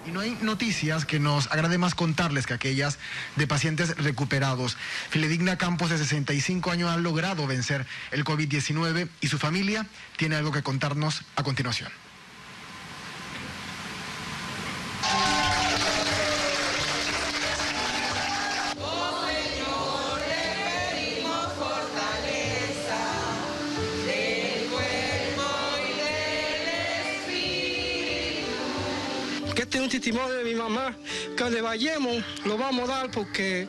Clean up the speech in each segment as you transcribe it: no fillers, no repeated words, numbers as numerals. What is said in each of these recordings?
Y no hay noticias que nos agrade más contarles que aquellas de pacientes recuperados. Filedigna Campos, de 65 años, ha logrado vencer el COVID-19 y su familia tiene algo que contarnos a continuación. Este es un testimonio de mi mamá, que donde vayamos lo vamos a dar porque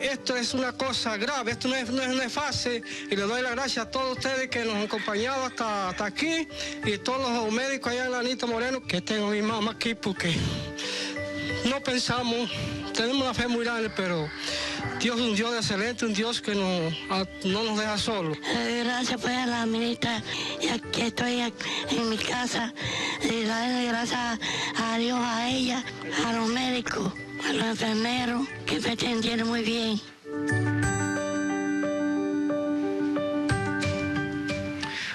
esto es una cosa grave, esto no es fácil, y le doy las gracias a todos ustedes que nos han acompañado hasta aquí, y todos los médicos allá en la Anita Moreno, que tengo a mi mamá aquí porque no pensamos, tenemos una fe muy grande, pero Dios es un Dios excelente, un Dios que no nos deja solos. Gracias pues a la ministra, y aquí estoy en mi casa, y darle gracias a Dios, a ella, a los médicos, a los enfermeros, que me atendieron muy bien.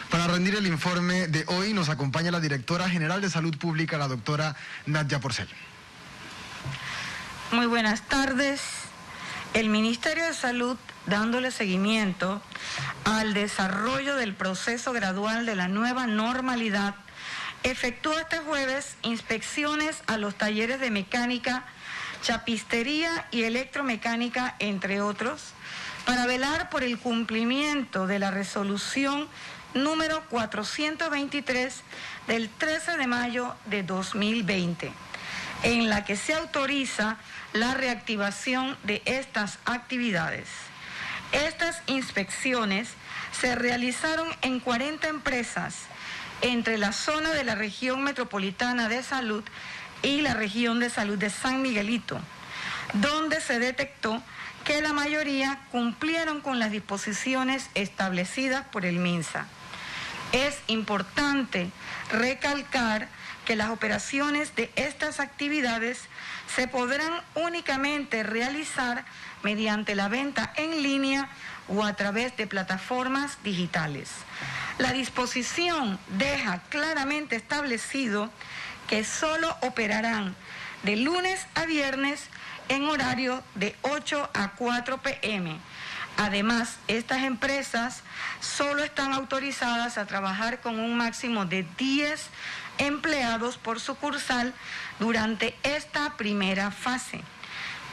Para rendir el informe de hoy nos acompaña la directora general de Salud Pública, la doctora Nadia Porcel. Muy buenas tardes. El Ministerio de Salud, dándole seguimiento al desarrollo del proceso gradual de la nueva normalidad, efectuó este jueves inspecciones a los talleres de mecánica, chapistería y electromecánica, entre otros, para velar por el cumplimiento de la resolución número 423 del 13 de mayo de 2020, en la que se autoriza la reactivación de estas actividades. Estas inspecciones se realizaron en 40 empresas entre la zona de la región metropolitana de salud y la región de salud de San Miguelito, donde se detectó que la mayoría cumplieron con las disposiciones establecidas por el MINSA. Es importante recalcar que las operaciones de estas actividades se podrán únicamente realizar mediante la venta en línea o a través de plataformas digitales. La disposición deja claramente establecido que solo operarán de lunes a viernes en horario de 8 a 4 p.m. Además, estas empresas solo están autorizadas a trabajar con un máximo de 10 empleados por sucursal durante esta primera fase,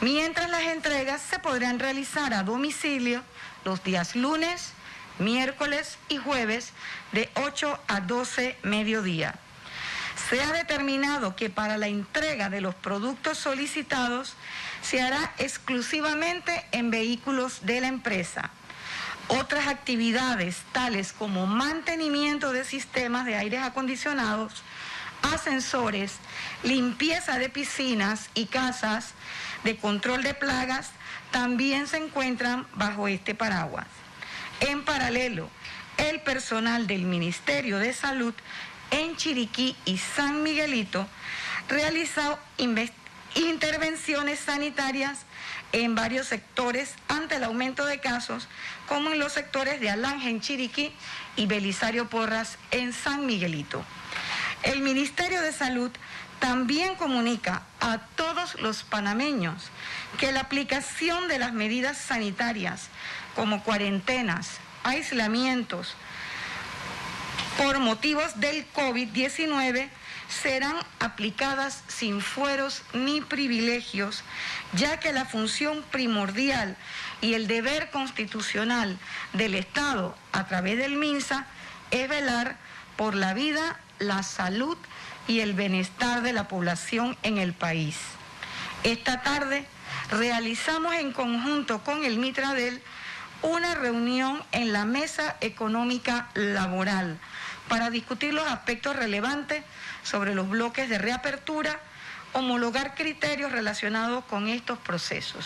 mientras las entregas se podrán realizar a domicilio los días lunes, miércoles y jueves de 8 a 12 mediodía. Se ha determinado que para la entrega de los productos solicitados se hará exclusivamente en vehículos de la empresa. Otras actividades, tales como mantenimiento de sistemas de aires acondicionados, ascensores, limpieza de piscinas y casas, de control de plagas, también se encuentran bajo este paraguas. En paralelo, el personal del Ministerio de Salud en Chiriquí y San Miguelito realizó intervenciones sanitarias en varios sectores ante el aumento de casos, como en los sectores de Alange en Chiriquí y Belisario Porras en San Miguelito. El Ministerio de Salud también comunica a todos los panameños que la aplicación de las medidas sanitarias como cuarentenas, aislamientos por motivos del COVID-19 serán aplicadas sin fueros ni privilegios, ya que la función primordial y el deber constitucional del Estado a través del MINSA es velar por la vida, la salud y el bienestar de la población en el país. Esta tarde realizamos en conjunto con el Mitradel una reunión en la Mesa Económica Laboral para discutir los aspectos relevantes sobre los bloques de reapertura, homologar criterios relacionados con estos procesos.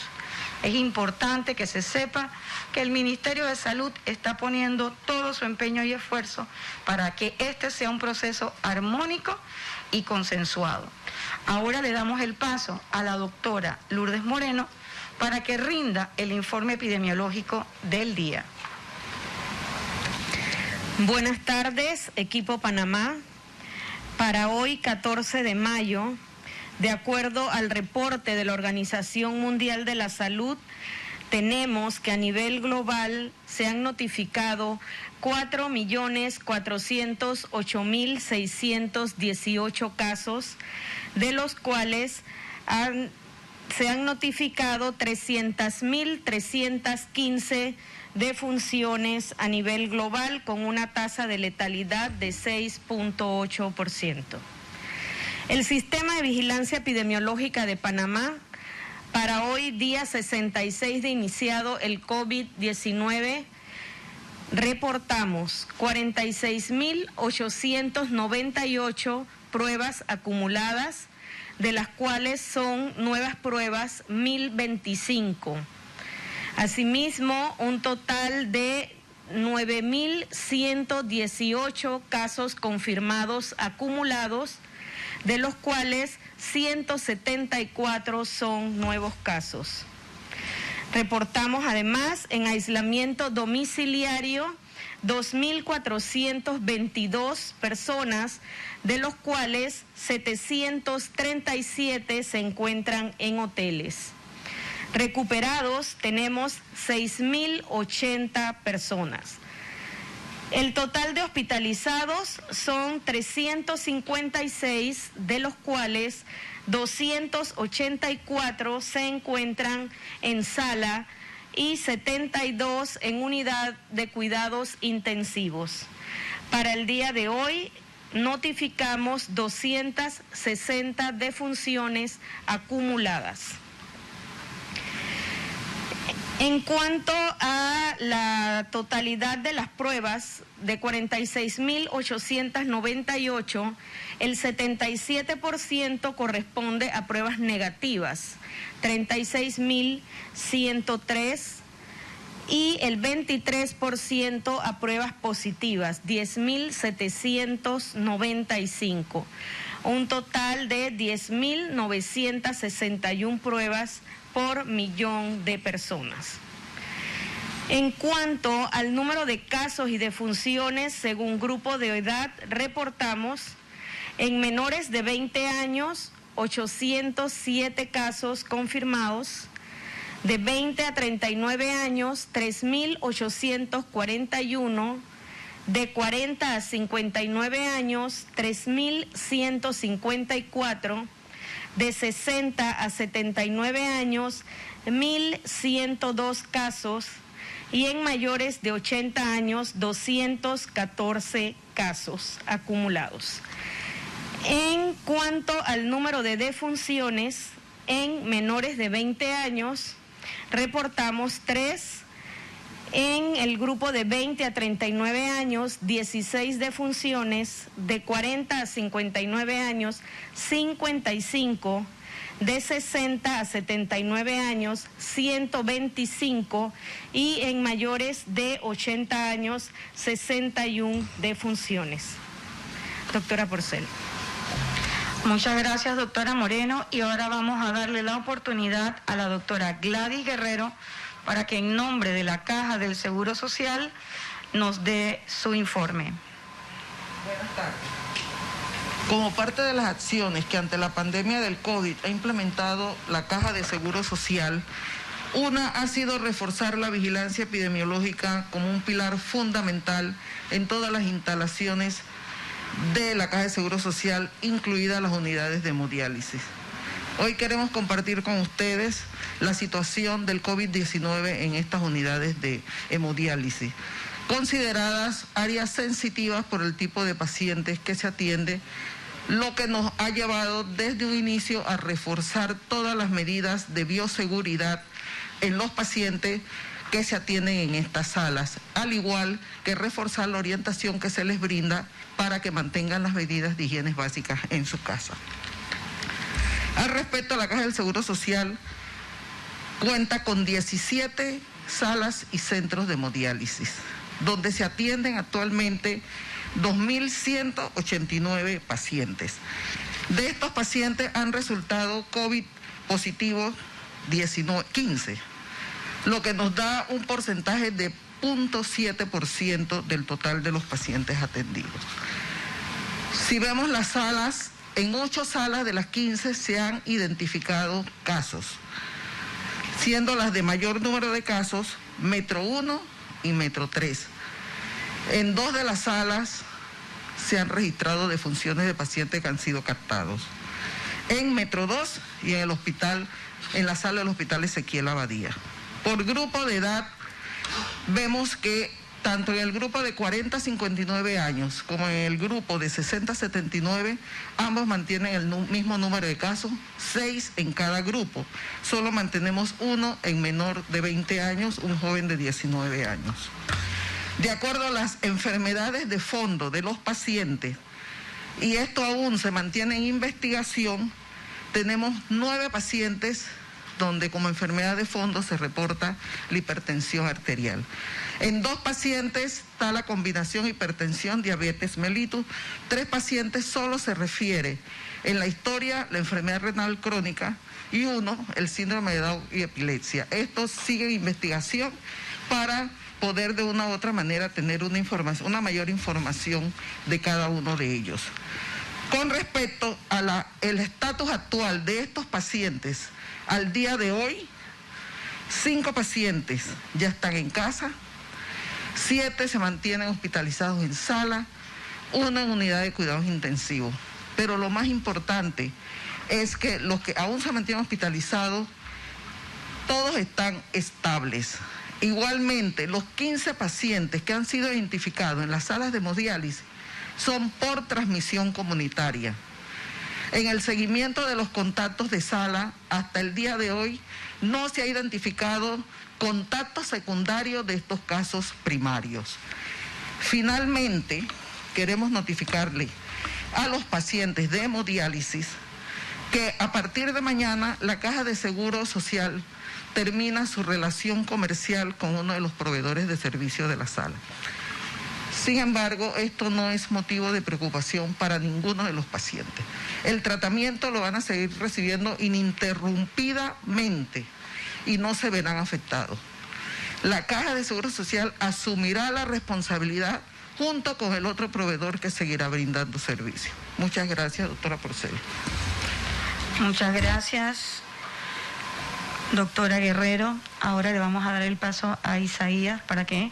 Es importante que se sepa que el Ministerio de Salud está poniendo todo su empeño y esfuerzo para que este sea un proceso armónico y consensuado. Ahora le damos el paso a la doctora Lourdes Moreno para que rinda el informe epidemiológico del día. Buenas tardes, equipo Panamá. Para hoy, 14 de mayo, De acuerdo al reporte de la Organización Mundial de la Salud, tenemos que a nivel global se han notificado 4.408.618 casos, de los cuales se han notificado 300.315 defunciones a nivel global, con una tasa de letalidad de 6.8%. El Sistema de Vigilancia Epidemiológica de Panamá, para hoy día 66 de iniciado el COVID-19, reportamos 46.898 pruebas acumuladas, de las cuales son nuevas pruebas 1.025. Asimismo, un total de 9.118 casos confirmados acumulados, de los cuales 174 son nuevos casos. Reportamos además en aislamiento domiciliario 2.422 personas, de los cuales 737 se encuentran en hoteles. Recuperados tenemos 6.080 personas. El total de hospitalizados son 356, de los cuales 284 se encuentran en sala y 72 en unidad de cuidados intensivos. Para el día de hoy notificamos 260 defunciones acumuladas. En cuanto a la totalidad de las pruebas, de 46.898, el 77% corresponde a pruebas negativas, 36.103, y el 23% a pruebas positivas, 10.795. Un total de 10.961 pruebas por millón de personas. En cuanto al número de casos y defunciones según grupo de edad, reportamos en menores de 20 años 807 casos confirmados, de 20 a 39 años 3.841, de 40 a 59 años 3.154, de 60 a 79 años 1.102 casos, y en mayores de 80 años 214 casos acumulados. En cuanto al número de defunciones en menores de 20 años, reportamos 3. En el grupo de 20 a 39 años, 16 defunciones, de 40 a 59 años, 55, de 60 a 79 años, 125, y en mayores de 80 años, 61 defunciones. Doctora Porcel. Muchas gracias, doctora Moreno, y ahora vamos a darle la oportunidad a la doctora Gladys Guerrero para que en nombre de la Caja del Seguro Social nos dé su informe. Buenas tardes. Como parte de las acciones que ante la pandemia del COVID ha implementado la Caja de Seguro Social, una ha sido reforzar la vigilancia epidemiológica como un pilar fundamental en todas las instalaciones de la Caja de Seguro Social, incluidas las unidades de hemodiálisis. Hoy queremos compartir con ustedes la situación del COVID-19 en estas unidades de hemodiálisis, consideradas áreas sensitivas por el tipo de pacientes que se atiende, lo que nos ha llevado desde un inicio a reforzar todas las medidas de bioseguridad en los pacientes que se atienden en estas salas, al igual que reforzar la orientación que se les brinda para que mantengan las medidas de higiene básicas en su casa. Al respecto, la Caja del Seguro Social cuenta con 17 salas y centros de hemodiálisis, donde se atienden actualmente 2.189 pacientes. De estos pacientes han resultado COVID positivos 15, lo que nos da un porcentaje de 0.7% del total de los pacientes atendidos. Si vemos las salas en 8 salas de las 15 se han identificado casos, siendo las de mayor número de casos Metro 1 y Metro 3. En 2 de las salas se han registrado defunciones de pacientes que han sido captados. En Metro 2 y en el hospital, en la sala del Hospital Ezequiel Abadía. Por grupo de edad, vemos que tanto en el grupo de 40 a 59 años como en el grupo de 60 a 79, ambos mantienen el mismo número de casos, 6 en cada grupo. Solo mantenemos 1 en menor de 20 años, un joven de 19 años. De acuerdo a las enfermedades de fondo de los pacientes, y esto aún se mantiene en investigación, tenemos 9 pacientes donde como enfermedad de fondo se reporta la hipertensión arterial. En 2 pacientes está la combinación hipertensión, diabetes mellitus. 3 pacientes solo se refiere en la historia la enfermedad renal crónica y 1 el síndrome de Down y epilepsia. Estos siguen investigación para poder de una u otra manera tener una mayor información de cada uno de ellos. Con respecto a el estatus actual de estos pacientes, al día de hoy, 5 pacientes ya están en casa, 7 se mantienen hospitalizados en sala, 1 en unidad de cuidados intensivos. Pero lo más importante es que los que aún se mantienen hospitalizados, todos están estables. Igualmente, los 15 pacientes que han sido identificados en las salas de hemodiálisis son por transmisión comunitaria. En el seguimiento de los contactos de sala, hasta el día de hoy, no se ha identificado contacto secundario de estos casos primarios. Finalmente, queremos notificarle a los pacientes de hemodiálisis que a partir de mañana la Caja de Seguro Social termina su relación comercial con uno de los proveedores de servicio de la sala. Sin embargo, esto no es motivo de preocupación para ninguno de los pacientes. El tratamiento lo van a seguir recibiendo ininterrumpidamente y no se verán afectados. La Caja de Seguro Social asumirá la responsabilidad junto con el otro proveedor que seguirá brindando servicio. Muchas gracias, doctora Porcel. Muchas gracias, doctora Guerrero. Ahora le vamos a dar el paso a Isaías para que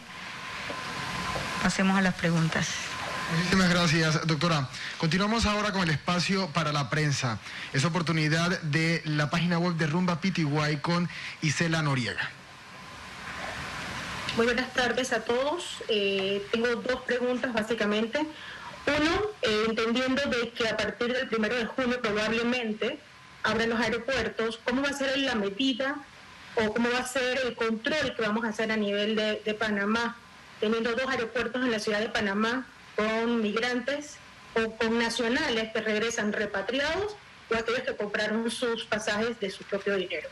pasemos a las preguntas. Muchísimas gracias, doctora. Continuamos ahora con el espacio para la prensa. Es oportunidad de la página web de Rumba PTY con Isela Noriega. Muy buenas tardes a todos. Tengo 2 preguntas básicamente. Uno, entendiendo de que a partir del 1 de junio probablemente abran los aeropuertos, ¿cómo va a ser la medida o cómo va a ser el control que vamos a hacer a nivel de Panamá, teniendo 2 aeropuertos en la ciudad de Panamá con migrantes o con nacionales que regresan repatriados o aquellos que compraron sus pasajes de su propio dinero?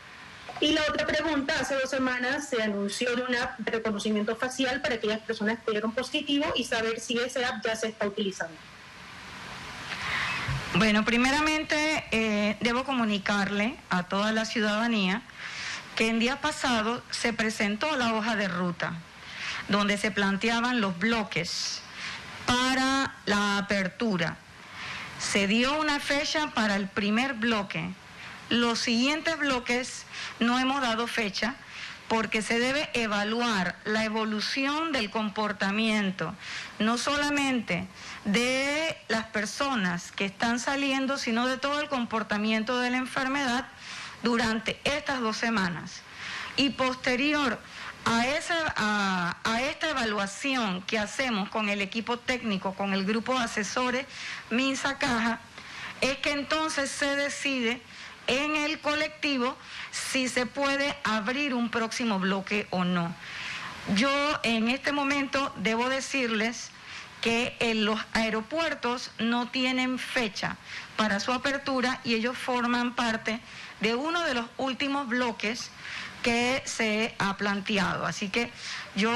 Y la otra pregunta, hace 2 semanas se anunció de una de reconocimiento facial para aquellas personas que dieron positivo y saber si ese app ya se está utilizando. Bueno, primeramente debo comunicarle a toda la ciudadanía que en días pasados se presentó la hoja de ruta donde se planteaban los bloques para la apertura. Se dio una fecha para el primer bloque. Los siguientes bloques no hemos dado fecha porque se debe evaluar la evolución del comportamiento, no solamente de las personas que están saliendo, sino de todo el comportamiento de la enfermedad durante estas 2 semanas. Y posterior a esta evaluación que hacemos con el equipo técnico, con el grupo de asesores Minsa Caja, es que entonces se decide en el colectivo si se puede abrir un próximo bloque o no. Yo en este momento debo decirles que los aeropuertos no tienen fecha para su apertura y ellos forman parte de uno de los últimos bloques que se ha planteado. Así que yo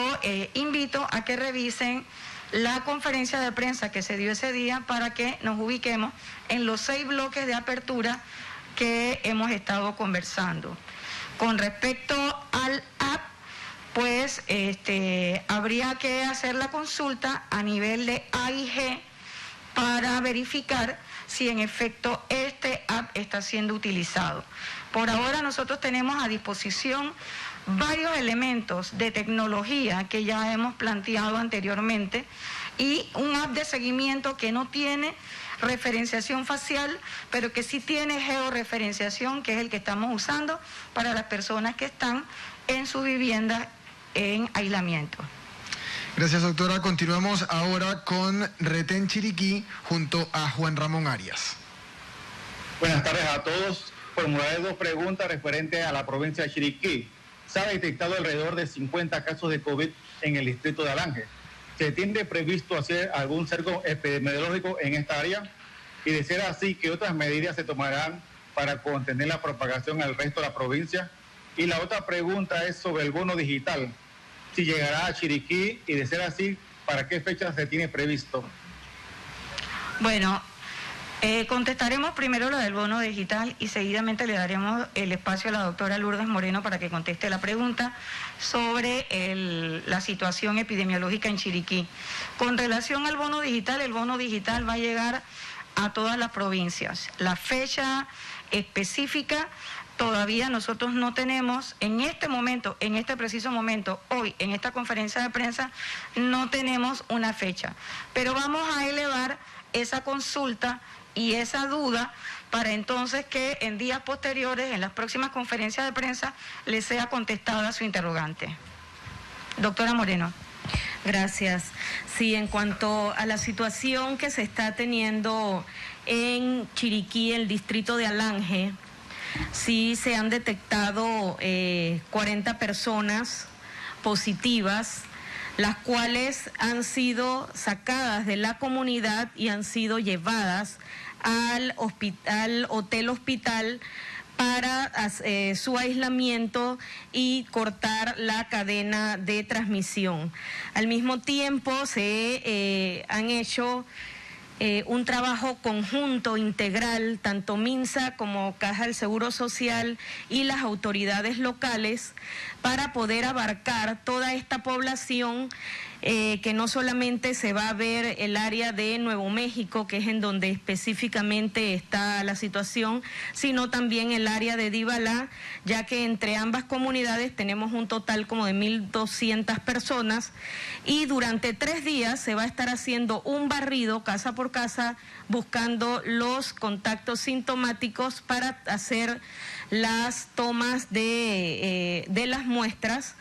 invito a que revisen la conferencia de prensa que se dio ese día para que nos ubiquemos en los 6 bloques de apertura que hemos estado conversando. Con respecto al app, pues habría que hacer la consulta a nivel de AIG para verificar si en efecto este app está siendo utilizado. Por ahora nosotros tenemos a disposición varios elementos de tecnología que ya hemos planteado anteriormente y un app de seguimiento que no tiene referenciación facial, pero que sí tiene georreferenciación, que es el que estamos usando para las personas que están en sus viviendas en aislamiento. Gracias, doctora. Continuamos ahora con Retén Chiriquí junto a Juan Ramón Arias. Buenas tardes a todos. Formularé dos preguntas referentes a la provincia de Chiriquí. Se ha detectado alrededor de 50 casos de COVID en el distrito de Alange. ¿Se tiene previsto hacer algún cerco epidemiológico en esta área? Y de ser así, ¿qué otras medidas se tomarán para contener la propagación al resto de la provincia? Y la otra pregunta es sobre el bono digital. Si llegará a Chiriquí y de ser así, ¿para qué fecha se tiene previsto? Bueno, contestaremos primero lo del bono digital y seguidamente le daremos el espacio a la doctora Lourdes Moreno para que conteste la pregunta sobre la situación epidemiológica en Chiriquí. Con relación al bono digital, el bono digital va a llegar a todas las provincias. La fecha específica todavía nosotros no tenemos, en este momento, en este preciso momento, hoy, en esta conferencia de prensa, no tenemos una fecha. Pero vamos a elevar esa consulta y esa duda para entonces que en días posteriores, en las próximas conferencias de prensa, le sea contestada su interrogante. Doctora Moreno. Gracias. Sí, en cuanto a la situación que se está teniendo en Chiriquí, el distrito de Alange, sí se han detectado 40 personas positivas, las cuales han sido sacadas de la comunidad y han sido llevadas al hotel hospital para su aislamiento y cortar la cadena de transmisión. Al mismo tiempo se han hecho un trabajo conjunto, integral, tanto MINSA como Caja del Seguro Social y las autoridades locales para poder abarcar toda esta población que no solamente se va a ver el área de Nuevo México, que es en donde específicamente está la situación, sino también el área de Dibalá, ya que entre ambas comunidades tenemos un total como de 1.200 personas y durante 3 días se va a estar haciendo un barrido casa por casa buscando los contactos sintomáticos para hacer las tomas de las muestras.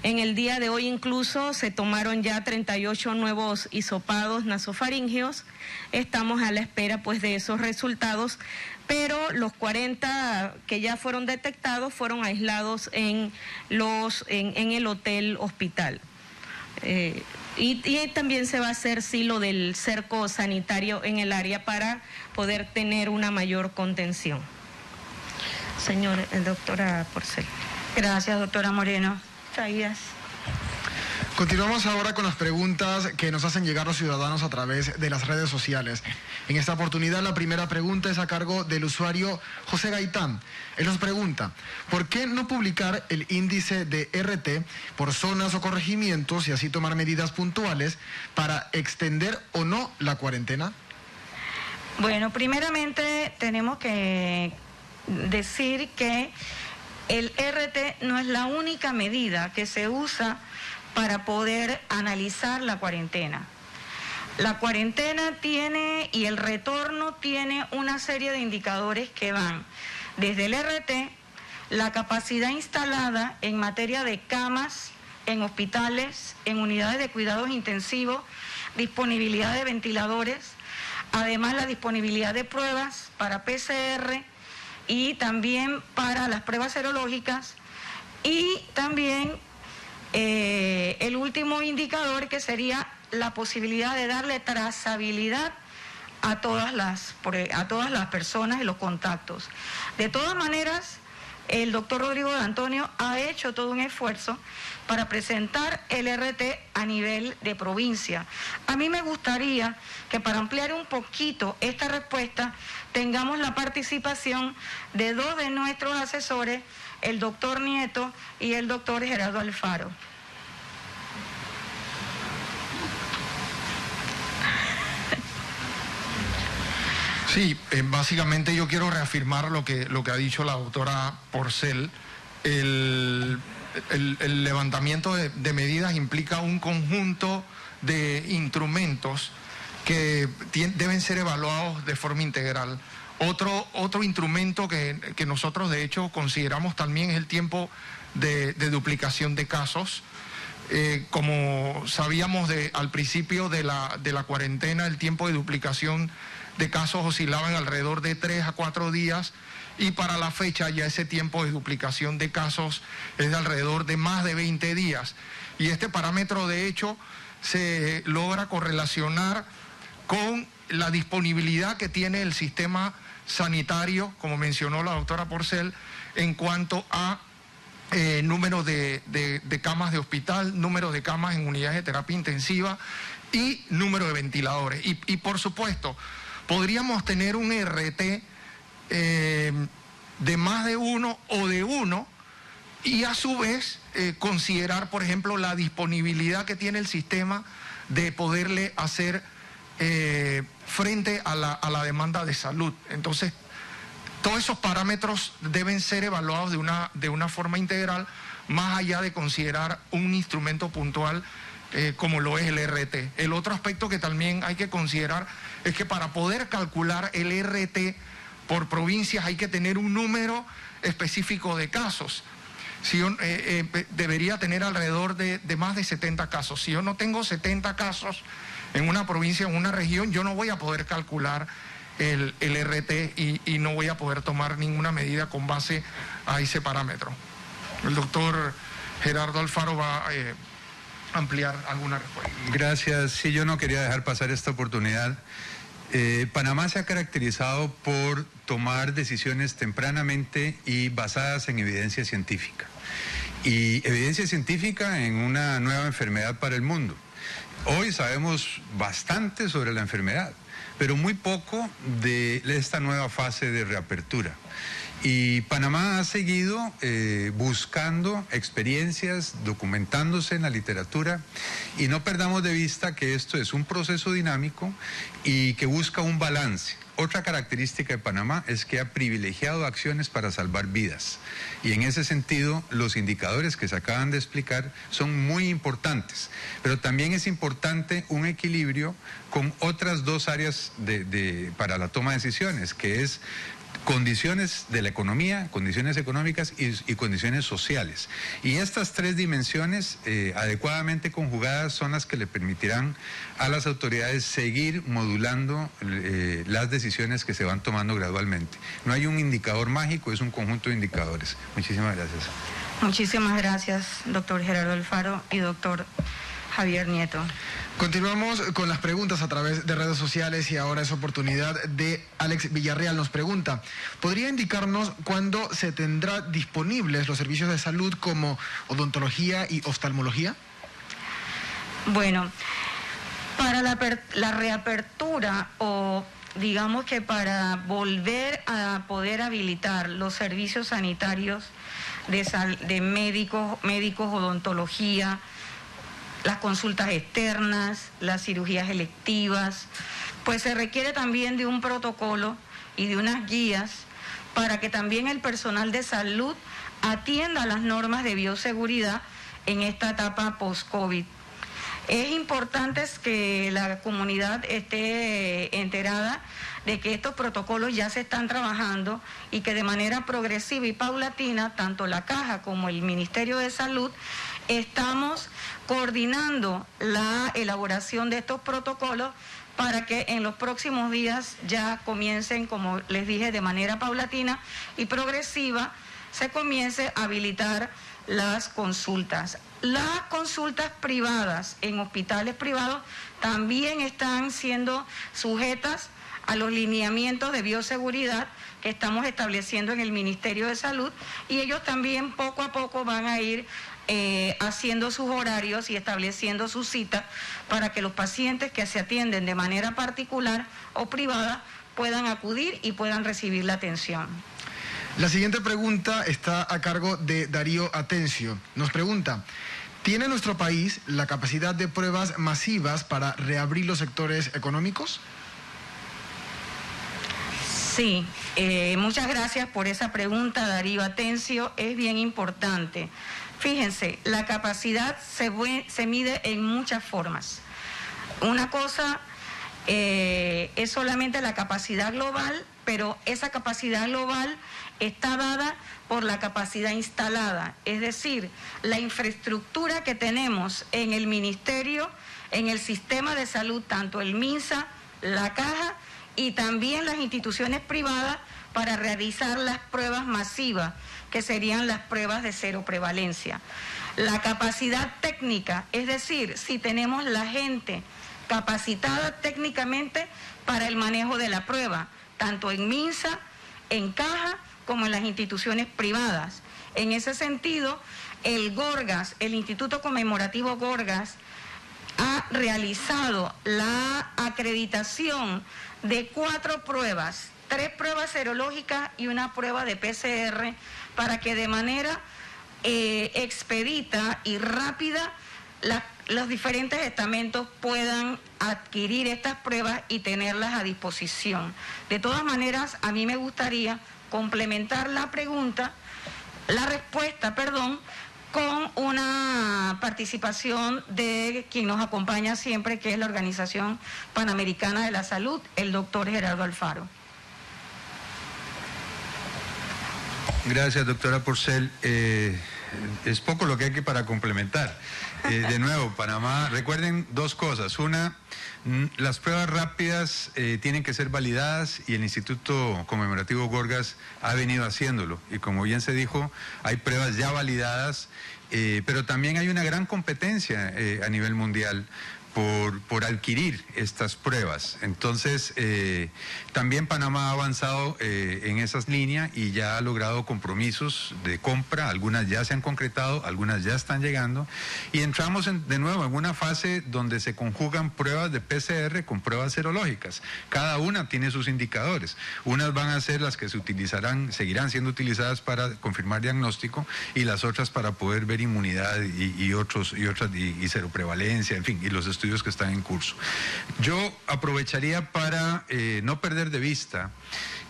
En el día de hoy incluso se tomaron ya 38 nuevos hisopados nasofaríngeos. Estamos a la espera pues de esos resultados, pero los 40 que ya fueron detectados fueron aislados en el hotel hospital. Y también se va a hacer sí lo del cerco sanitario en el área para poder tener una mayor contención. Doctora Porcel. Gracias, doctora Moreno. Continuamos ahora con las preguntas que nos hacen llegar los ciudadanos a través de las redes sociales. En esta oportunidad la primera pregunta es a cargo del usuario José Gaitán. Él nos pregunta, ¿por qué no publicar el índice de RT por zonas o corregimientos y así tomar medidas puntuales para extender o no la cuarentena? Bueno, primeramente tenemos que decir que el RT no es la única medida que se usa para poder analizar la cuarentena. La cuarentena tiene y el retorno tiene una serie de indicadores que van desde el RT, la capacidad instalada en materia de camas, en hospitales, en unidades de cuidados intensivos, disponibilidad de ventiladores, además la disponibilidad de pruebas para PCR, y también para las pruebas serológicas y también el último indicador que sería la posibilidad de darle trazabilidad a todas las personas y los contactos. De todas maneras, el doctor Rodrigo de Antonio ha hecho todo un esfuerzo para presentar el RT a nivel de provincia. A mí me gustaría que para ampliar un poquito esta respuesta tengamos la participación de 2 de nuestros asesores, el doctor Nieto y el doctor Gerardo Alfaro. Sí, básicamente yo quiero reafirmar lo que ha dicho la doctora Porcel. El levantamiento de medidas implica un conjunto de instrumentos que deben ser evaluados de forma integral. Otro instrumento que nosotros de hecho consideramos también es el tiempo de duplicación de casos. Como sabíamos al principio de la cuarentena, el tiempo de duplicación de casos oscilaban alrededor de 3 a 4 días, y para la fecha ya ese tiempo de duplicación de casos es de alrededor de más de 20 días. Y este parámetro de hecho se logra correlacionar con la disponibilidad que tiene el sistema sanitario, como mencionó la doctora Porcel, en cuanto a número de camas de hospital, número de camas en unidades de terapia intensiva y número de ventiladores. Y por supuesto, podríamos tener un RT de más de uno o de uno, y a su vez considerar, por ejemplo, la disponibilidad que tiene el sistema de poderle hacer frente a la demanda de salud. Entonces, todos esos parámetros deben ser evaluados de una forma integral, más allá de considerar un instrumento puntual como lo es el RT. El otro aspecto que también hay que considerar es que para poder calcular el RT por provincias hay que tener un número específico de casos. Si yo, debería tener alrededor de más de 70 casos. Si yo no tengo 70 casos en una provincia, en una región, yo no voy a poder calcular el RT y no voy a poder tomar ninguna medida con base a ese parámetro. El doctor Gerardo Alfaro va a ampliar alguna respuesta. Gracias. Sí, yo no quería dejar pasar esta oportunidad. Panamá se ha caracterizado por tomar decisiones tempranamente y basadas en evidencia científica. Y evidencia científica en una nueva enfermedad para el mundo. Hoy sabemos bastante sobre la enfermedad, pero muy poco de esta nueva fase de reapertura. Y Panamá ha seguido buscando experiencias, documentándose en la literatura, y no perdamos de vista que esto es un proceso dinámico y que busca un balance. Otra característica de Panamá es que ha privilegiado acciones para salvar vidas, y en ese sentido los indicadores que se acaban de explicar son muy importantes, pero también es importante un equilibrio con otras dos áreas para la toma de decisiones, que es condiciones de la economía, condiciones económicas y condiciones sociales. Y estas tres dimensiones adecuadamente conjugadas son las que le permitirán a las autoridades seguir modulando las decisiones que se van tomando gradualmente. No hay un indicador mágico, es un conjunto de indicadores. Muchísimas gracias. Muchísimas gracias, doctor Gerardo Alfaro y doctor Javier Nieto. Continuamos con las preguntas a través de redes sociales, y ahora es oportunidad de Alex Villarreal. Nos pregunta, ¿podría indicarnos cuándo se tendrá disponibles los servicios de salud como odontología y oftalmología? Bueno, para la reapertura, o digamos que para volver a poder habilitar los servicios sanitarios de médicos, odontología, las consultas externas, las cirugías electivas, pues se requiere también de un protocolo y de unas guías para que también el personal de salud atienda las normas de bioseguridad en esta etapa post-COVID. Es importante que la comunidad esté enterada de que estos protocolos ya se están trabajando y que de manera progresiva y paulatina, tanto la Caja como el Ministerio de Salud, estamos coordinando la elaboración de estos protocolos para que en los próximos días ya comiencen, como les dije, de manera paulatina y progresiva, se comience a habilitar las consultas. Las consultas privadas en hospitales privados también están siendo sujetas a los lineamientos de bioseguridad que estamos estableciendo en el Ministerio de Salud, y ellos también poco a poco van a ir haciendo sus horarios y estableciendo sus citas para que los pacientes que se atienden de manera particular o privada puedan acudir y puedan recibir la atención. La siguiente pregunta está a cargo de Darío Atencio. Nos pregunta, ¿tiene nuestro país la capacidad de pruebas masivas para reabrir los sectores económicos? Sí, muchas gracias por esa pregunta, Darío Atencio, es bien importante. Fíjense, la capacidad se mide en muchas formas. Una cosa es solamente la capacidad global, pero esa capacidad global está dada por la capacidad instalada, es decir, la infraestructura que tenemos en el Ministerio, en el sistema de salud, tanto el MINSA, la Caja y también las instituciones privadas para realizar las pruebas masivas, que serían las pruebas de cero prevalencia. La capacidad técnica, es decir, si tenemos la gente capacitada técnicamente para el manejo de la prueba, tanto en MINSA, en Caja, como en las instituciones privadas. En ese sentido, el Gorgas, el Instituto Conmemorativo Gorgas, ha realizado la acreditación de 4 pruebas, 3 pruebas serológicas y una prueba de PCR, para que de manera expedita y rápida los diferentes estamentos puedan adquirir estas pruebas y tenerlas a disposición. De todas maneras, a mí me gustaría complementar la respuesta, con una participación de quien nos acompaña siempre, que es la Organización Panamericana de la Salud, el doctor Gerardo Alfaro. Gracias, doctora Porcel. Es poco lo que hay para complementar. De nuevo, Panamá, recuerden 2 cosas. Una, las pruebas rápidas tienen que ser validadas y el Instituto Conmemorativo Gorgas ha venido haciéndolo. Y como bien se dijo, hay pruebas ya validadas, pero también hay una gran competencia a nivel mundial por adquirir estas pruebas. Entonces, también Panamá ha avanzado en esas líneas y ya ha logrado compromisos de compra, algunas ya se han concretado, algunas ya están llegando, y entramos de nuevo en una fase donde se conjugan pruebas de PCR con pruebas serológicas. Cada una tiene sus indicadores. Unas van a ser las que se utilizarán, seguirán siendo utilizadas para confirmar diagnóstico, y las otras para poder ver inmunidad y seroprevalencia, en fin, y los estudios que están en curso. Yo aprovecharía para no perder de vista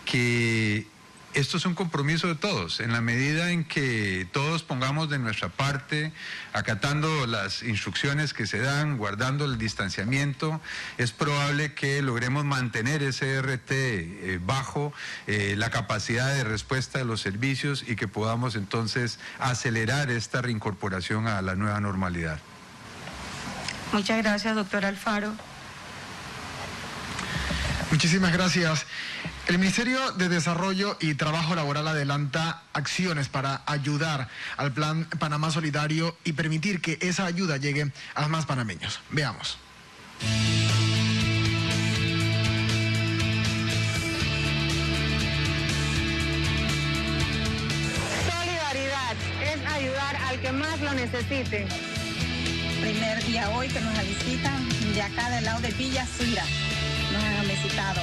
que esto es un compromiso de todos, en la medida en que todos pongamos de nuestra parte, acatando las instrucciones que se dan, guardando el distanciamiento, es probable que logremos mantener ese RT bajo, la capacidad de respuesta de los servicios, y que podamos entonces acelerar esta reincorporación a la nueva normalidad. Muchas gracias, doctor Alfaro. Muchísimas gracias. El Ministerio de Desarrollo y Trabajo Laboral adelanta acciones para ayudar al Plan Panamá Solidario y permitir que esa ayuda llegue a más panameños. Veamos. Solidaridad es ayudar al que más lo necesite. Primer día hoy que nos visitan de acá del lado de Villa Suira. Nos han visitado.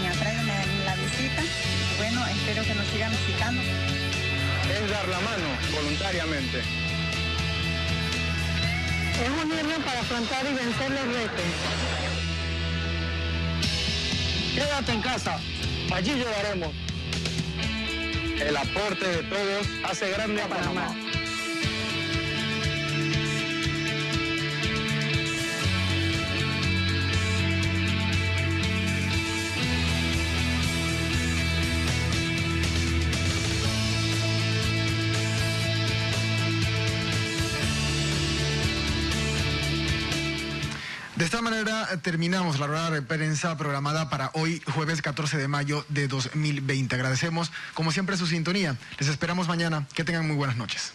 Me han traído la visita. Bueno, espero que nos sigan visitando. Es dar la mano voluntariamente. Es unirnos para afrontar y vencer los retos. Quédate en casa, allí llegaremos. El aporte de todos hace grande a Panamá. De esta manera terminamos la rueda de prensa programada para hoy, jueves 14 de mayo de 2020. Agradecemos, como siempre, su sintonía. Les esperamos mañana. Que tengan muy buenas noches.